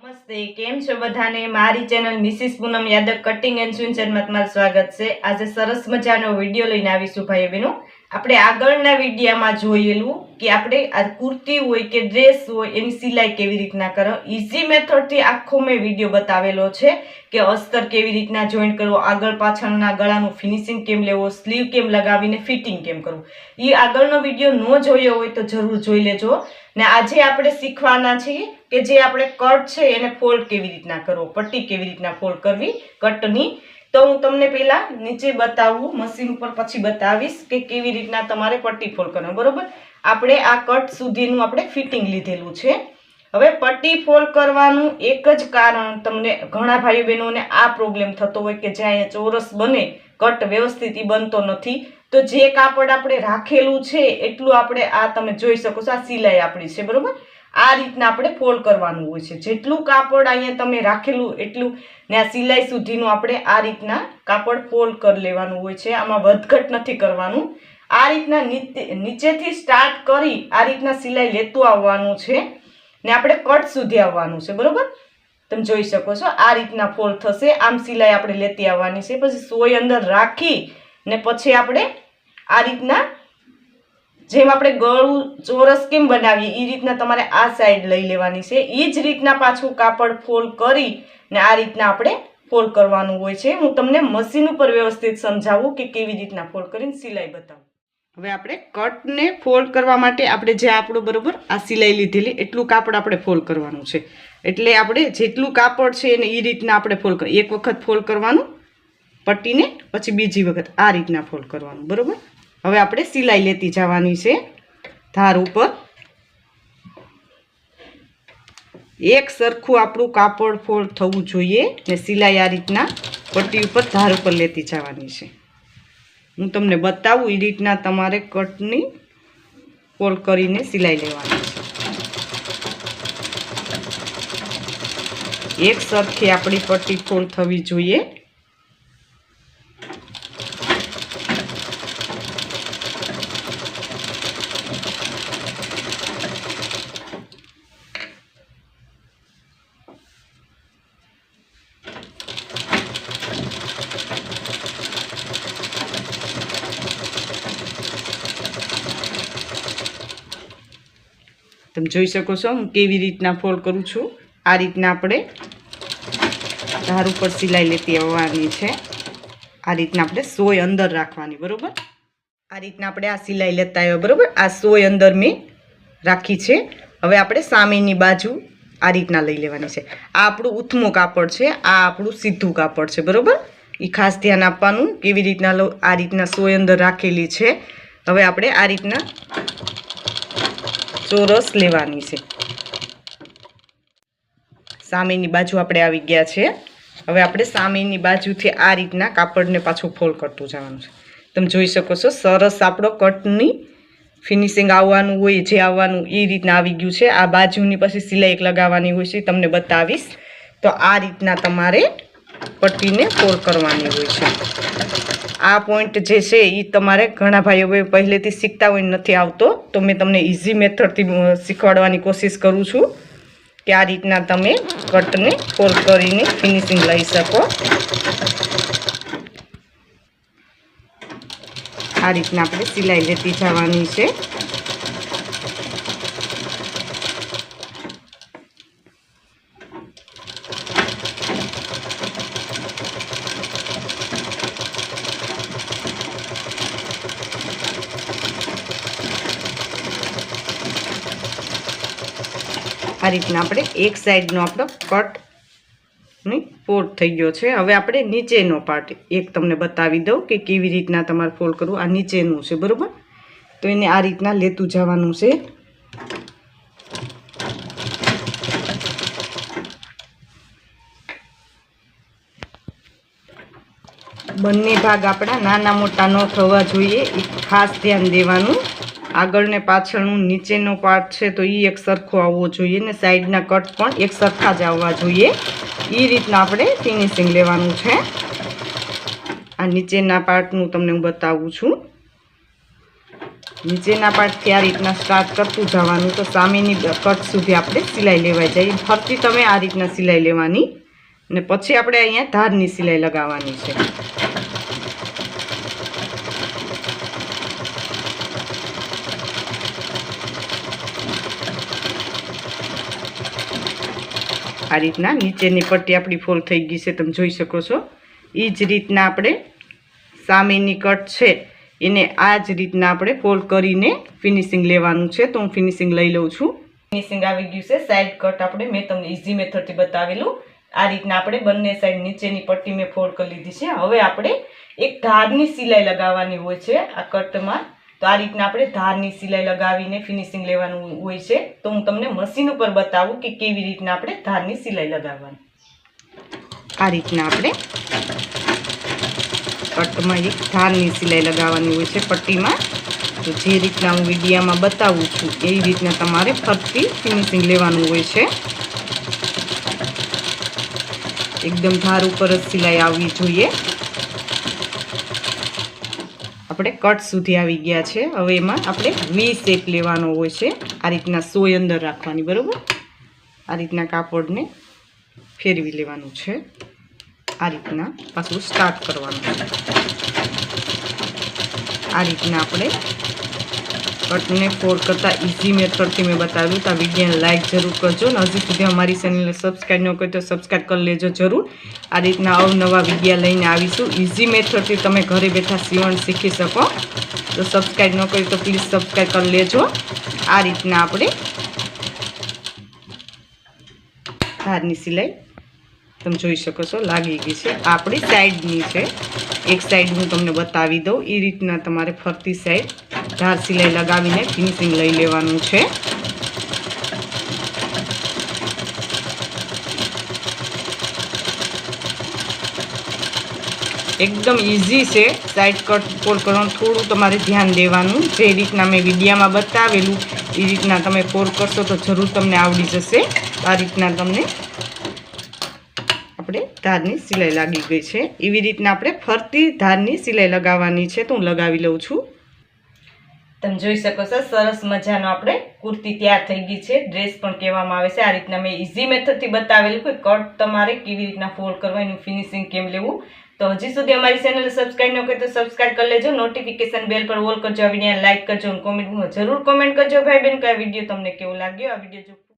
નમસ્તે, કેમ છો બધાને? મારી channel Mrs Poonam Yadav cutting and સ્વિંચરમાં તમારું સ્વાગત છે। આજે સરસ મજાનો વિડીયો લઈને આવીશું ભાઈઓ બહેનો। આપણે આગળના વિડીયોમાં જોયેલું કે આપણે આ કુર્તી હોય કે ડ્રેસ હોય એની સિલાઈ કેવી રીતના કરો, ઈઝી મેથડથી આખો મેં વિડીયો બતાવેલો છે કે અસ્તર કેવી રીતના જોઈન્ટ કરવો, આગળ પાછળના ગળાનું ફિનિશિંગ કેમ લેવો, સ્લીવ કેમ લગાવીને ફિટિંગ કેમ કરવું। એ આગળનો વિડીયો ન જોયો હોય તો જરૂર જોઈ લેજો। ને આજે આપણે શીખવાના છીએ કે જે આપણે કટ છે એને ફોલ્ડ કેવી રીતના કરવો, પટ્ટી કેવી રીતના ફોલ્ડ કરવી કટની। તો હું તમને પહેલા નીચે બતાવું મશીન ઉપર, પછી બતાવીશ કે કેવી રીતના તમારે પટ્ટી ફોલ્ડ કરવી। બરોબર, આપણે આ કટ સુધીનું આપણે ફિટિંગ લીધેલું છે। હવે પટ્ટી ફોલ્ડ કરવાનું એક જ કારણ, તમને ઘણા ભાઈઓ બહેનોને આ પ્રોબ્લેમ થતો હોય કે જ્યાં અહીંયા ચોરસ બને કટ વ્યવસ્થિત બનતો નથી, તો જે કાપડ આપણે રાખેલું છે એટલું આપણે આ તમે જોઈ શકો છો, આ સિલાઈ આપણી છે બરોબર। આ રીતના આપણે ફોલ્ડ કરવાનું હોય છે, જેટલું કાપડ અહીંયા તમે રાખેલું એટલું ને આ સિલાઈ સુધીનું આપણે આ રીતના કાપડ ફોલ્ડ કરી લેવાનું હોય છે। આમાં વધઘટ નથી કરવાનું। આ રીતના નીચેથી સ્ટાર્ટ કરી આ રીતના સિલાઈ લેતું આવવાનું છે ને આપણે કટ સુધી આવવાનું છે બરોબર। તમે જોઈ શકો છો આ રીતના ફોલ્ડ થશે, આમ સિલાઈ આપણે લેતી આવવાની છે। પછી સોય અંદર રાખી ને પછી આપણે આ રીતના જેમ આપણે ગળું ચોરસ કેમ બનાવીએ એ રીતના તમારે આ સાઈડ લઈ લેવાની છે। એ જ રીતના પાછું કાપડ ફોલ્ડ કરી ને આ રીતના આપણે ફોલ્ડ કરવાનું હોય છે। હું તમને મશીન ઉપર વ્યવસ્થિત સમજાવું કે કેવી રીતના ફોલ્ડ કરીને સિલાઈ બતાવું। હવે આપણે કટને ફોલ્ડ કરવા માટે આપણે જે આપણું બરોબર આ સિલાઈ લીધેલી એટલું કાપડ આપણે ફોલ્ડ કરવાનું છે। એટલે આપણે જેટલું કાપડ છે એને એ રીતના આપણે ફોલ્ડ કરી, એક વખત ફોલ્ડ કરવાનું પટ્ટીને, પછી બીજી વખત આ રીતના ફોલ્ડ કરવાનું બરોબર। હવે આપણે સિલાઈ લેતી જવાની છે ધાર ઉપર, એક સરખું આપણું કાપડ ફોલ્ડ થવું જોઈએ ને સિલાઈ આ રીતના પટ્ટી ઉપર ધાર ઉપર લેતી જવાની છે। હું તમને બતાવું એ રીતના તમારે કટની ફોલ્ડ કરીને સિલાઈ લેવાની છે। એક સરખી આપણી પટ્ટી ફોલ્ડ થવી જોઈએ। તમે જોઈ શકો છો હું કેવી રીતના ફોલ્ડ કરું છું। આ રીતના આપણે ધાર ઉપર સિલાઈ લેતી આવવાની છે। આ રીતના આપણે સોય અંદર રાખવાની બરોબર। આ રીતના આપણે આ સિલાઈ લેતા આવ્યા બરોબર, આ સોય અંદર મેં રાખી છે। હવે આપણે સામેની બાજુ આ રીતના લઈ લેવાની છે। આ આપણું ઉથમું કાપડ છે, આ આપણું સીધું કાપડ છે બરોબર। એ ખાસ ધ્યાન આપવાનું કેવી રીતના આ રીતના સોય અંદર રાખેલી છે। હવે આપણે આ રીતના ચોરસ લેવાની છે। સામેની બાજુ આપણે આવી ગયા છે। હવે આપણે સામેની બાજુથી આ રીતના કાપડને પાછું ફોલ્ડ કરતું જવાનું છે। તમે જોઈ શકો છો સરસ આપણો કટની ફિનિશિંગ આવવાનું હોય, જે આવવાનું એ રીતના આવી ગયું છે। આ બાજુની પછી સિલાઈ એક લગાવવાની હોય છે, તમને બતાવીશ। તો આ રીતના તમારે પટ્ટીને ફોલ્ડ કરવાની હોય છે। આ પોઈન્ટ જે છે એ તમારે ઘણા ભાઈઓ પહેલેથી શીખતા હોય નથી આવતો, તો મેં તમને ઇઝી મેથડથી શીખવાડવાની કોશિશ કરું છું કે આ રીતના તમે કટને ફોલ્ડ કરીને ફિનિશિંગ લઈ શકો। આ રીતના આપણે સિલાઈ લેતી જવાની છે। આ રીતના આપણે એક સાઈડનો આપણો કટની ફોલ્ડ થઈ ગયો છે। હવે આપણે નીચેનો પાર્ટ એક તમને બતાવી દઉં કે કેવી રીતના તમારે ફોલ્ડ કરવું। આ નીચેનું છે બરોબર, તો એને આ રીતના લેતું જવાનું છે। બંને ભાગ આપણા નાના મોટા ન થવા જોઈએ, એ ખાસ ધ્યાન દેવાનું। આગળ ને પાછળનું નીચેનો પાર્ટ છે તો એ એક સરખો આવવો જોઈએ ને સાઈડના કટ પણ એક સરખા જ આવવા જોઈએ। એ રીતના આપણે ફિનિશિંગ લેવાનું છે। આ નીચેના પાર્ટનું તમને હું બતાવું છું। નીચેના પાર્ટથી આ રીતના સ્ટાર્ટ કરતું જવાનું તો સામેની કટ સુધી આપણે સિલાઈ લેવા જઈએ. ફરતી તમે આ રીતના સિલાઈ લેવાની અને પછી આપણે અહીંયા ધારની સિલાઈ લગાવવાની છે. આ રીતના નીચેની પટ્ટી આપણી ફોલ થઈ ગઈ છે, તમે જોઈ શકો છો. એ જ રીતના આપણે સામેની કટ છે એને આ જ રીતના આપણે ફોલ્ડ કરીને ફિનિશિંગ લેવાનું છે. તો હું ફિનિશિંગ લઈ લઉં છું. ફિનિશિંગ આવી ગયું છે. સાઈડ કટ આપણે મેં તમને ઇઝી મેથડથી બતાવેલું. આ રીતના આપણે બંને સાઈડ નીચેની પટ્ટી મેં ફોલ્ડ કરી લીધી છે. હવે આપણે એક ધારની સિલાઈ લગાવવાની હોય છે આ કટમાં. તો આ રીતના આપણે ધારની સિલાઈ લગાવીને ફિનિશિંગ લેવાનું હોય છે. તો હું તમને મશીન ઉપર બતાવું કે કેવી રીતના આપણે ધારની સિલાઈ લગાવવાની. આ રીતના આપણે કટમાં એક ધારની સિલાઈ લગાવવાની હોય છે પટ્ટીમાં. તો જે રીતના હું વિડીયામાં બતાવું છું એ રીતના તમારે ફરતી ફિનિશિંગ લેવાનું હોય છે. એકદમ ધાર ઉપર જ સિલાઈ આવવી જોઈએ. આપણે કટ સુધી આવી ગયા છે. હવે એમાં આપણે વી શેપ લેવાનો હોય છે. આ રીતના સોય અંદર રાખવાની, બરોબર. આ રીતના કાપડને ફેરવી લેવાનું છે. આ રીતના પાછું સ્ટાર્ટ કરવાનું. આ રીતના આપણે કટને ફોલ્ડ કરતા ઇઝી મેથડથી મેં બતાવ્યું. તો આ વિડીયોને લાઈક જરૂર કરજો અને હજી સુધી અમારી ચેનલને સબસ્ક્રાઈબ ન કરી તો સબસ્ક્રાઈબ કરી લેજો જરૂર. આ રીતના અવનવા વિડીયો લઈને આવીશું. ઇઝી મેથડથી તમે ઘરે બેઠા સીવણ શીખી શકો. તો સબસ્ક્રાઈબ ન કરી તો પ્લીઝ સબસ્ક્રાઈબ કરી લેજો. આ રીતના આપણે ધારની સિલાઈ તમે જોઈ શકો છો લાગી ગઈ છે. આપણી સાઈડની છે. એક સાઈડ હું તમને બતાવી દઉં. એ રીતના તમારે ફરતી સાઈડ ધાર સિલાઈ લગાવીને ફિનિશિંગ લઈ લેવાનું છે. એકદમ ઇઝી છે સાઈડ કટ ફોલ્ડ કરવાનું. થોડું તમારે ધ્યાન દેવાનું. જે રીતના મેં વિડીયામાં બતાવેલું એ રીતના તમે ફોલ્ડ કરશો તો જરૂર તમને આવડી જશે. આ રીતના તમને આપણે ધારની સિલાઈ લાગી ગઈ છે. એવી રીતના આપણે ફરતી ધારની સિલાઈ લગાવવાની છે. તો હું લગાવી લઉં છું. તમે જોઈ શકો છો સરસ મજાનો આપણે કુર્તી તૈયાર થઈ ગઈ છે. ડ્રેસ પણ કહેવામાં આવે છે. આ રીતના મેં ઇઝી મેથડથી બતાવેલું કે કટ તમારે કેવી રીતના ફોલ્ડ કરવા, એનું ફિનિશિંગ કેમ લેવું. તો હજી સુધી અમારી ચેનલ સબસ્ક્રાઈબ ન કરી તો સબસ્ક્રાઈબ કરી લેજો. નોટિફિકેશન બેલ પર ઓલ કરજો. આ વિડીયો લાઈક કરજો અને કોમેન્ટમાં જરૂર કોમેન્ટ કરજો ભાઈ બેન કે આ વિડીયો તમને કેવો લાગ્યો. આ વિડીયો જો